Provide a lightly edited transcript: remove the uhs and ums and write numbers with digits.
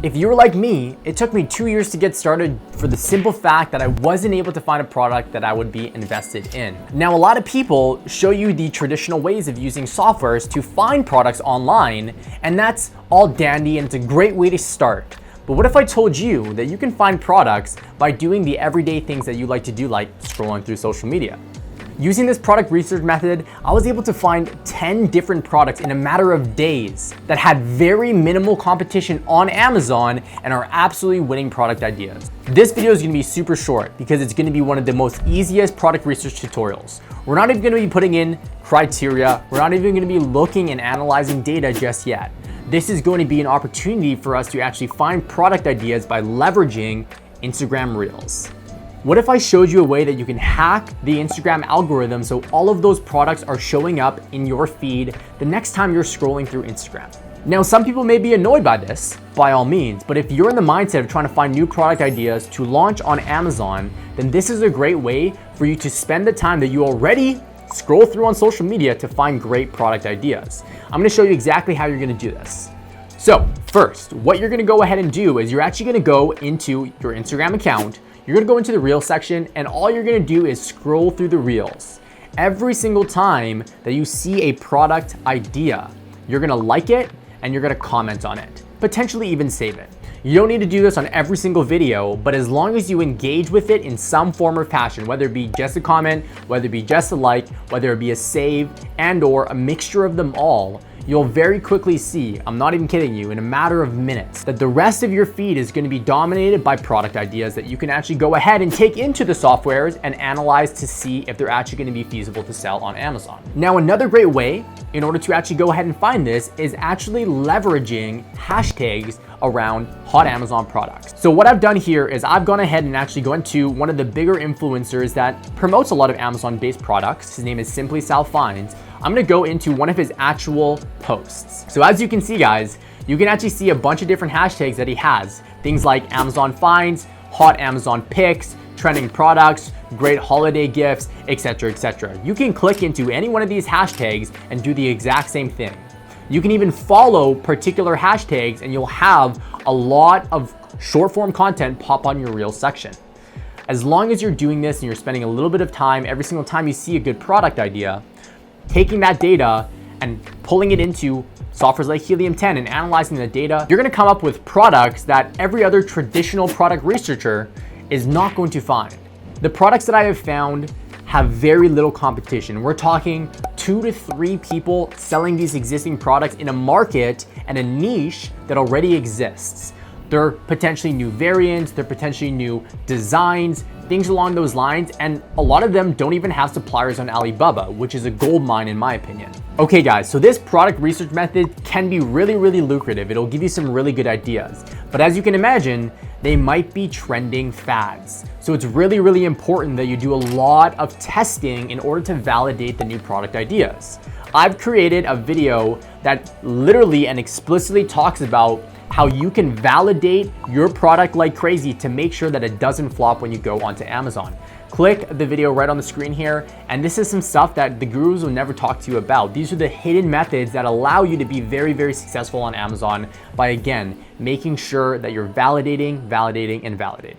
If you were like me, it took me 2 years to get started for the simple fact that I wasn't able to find a product that I would be invested in. Now, a lot of people show you the traditional ways of using softwares to find products online, and that's all dandy and it's a great way to start. But what if I told you that you can find products by doing the everyday things that you like to do, like scrolling through social media? Using this product research method, I was able to find 10 different products in a matter of days that had very minimal competition on Amazon and are absolutely winning product ideas. This video is gonna be super short because it's gonna be one of the most easiest product research tutorials. We're not even gonna be putting in criteria. We're not even gonna be looking and analyzing data just yet. This is going to be an opportunity for us to actually find product ideas by leveraging Instagram Reels. What if I showed you a way that you can hack the Instagram algorithm so all of those products are showing up in your feed the next time you're scrolling through Instagram? Now, some people may be annoyed by this, by all means, but if you're in the mindset of trying to find new product ideas to launch on Amazon, then this is a great way for you to spend the time that you already scroll through on social media to find great product ideas. I'm gonna show you exactly how you're gonna do this. So first, what you're gonna go ahead and do is you're actually gonna go into your Instagram account. You're gonna go into the Reels section, and all you're gonna do is scroll through the Reels. Every single time that you see a product idea, you're gonna like it and you're gonna comment on it, potentially even save it. You don't need to do this on every single video, but as long as you engage with it in some form or fashion, whether it be just a comment, whether it be just a like, whether it be a save, and or a mixture of them all, you'll very quickly see, I'm not even kidding you, in a matter of minutes, that the rest of your feed is going to be dominated by product ideas that you can actually go ahead and take into the softwares and analyze to see if they're actually going to be feasible to sell on Amazon. Now, another great way in order to actually go ahead and find this is actually leveraging hashtags around hot Amazon products. So what I've done here is I've gone ahead and actually gone to one of the bigger influencers that promotes a lot of Amazon-based products. His name is Simply Sal Finds. I'm gonna go into one of his actual posts. So as you can see, guys, you can actually see a bunch of different hashtags that he has. Things like Amazon Finds, hot Amazon picks, trending products, great holiday gifts, etc., etc. You can click into any one of these hashtags and do the exact same thing. You can even follow particular hashtags and you'll have a lot of short form content pop on your Reels section. As long as you're doing this and you're spending a little bit of time every single time you see a good product idea, taking that data and pulling it into softwares like Helium 10 and analyzing the data, you're gonna come up with products that every other traditional product researcher is not going to find. The products that I have found have very little competition. We're talking 2 to 3 people selling these existing products in a market and a niche that already exists. They're potentially new variants, they're potentially new designs, things along those lines, and a lot of them don't even have suppliers on Alibaba, which is a gold mine in my opinion. Okay guys, so this product research method can be really, really lucrative. It'll give you some really good ideas. But as you can imagine, they might be trending fads. So it's really, really important that you do a lot of testing in order to validate the new product ideas. I've created a video that literally and explicitly talks about how you can validate your product like crazy to make sure that it doesn't flop when you go onto Amazon. Click the video right on the screen here, and this is some stuff that the gurus will never talk to you about. These are the hidden methods that allow you to be very, very successful on Amazon by, again, making sure that you're validating, and validating.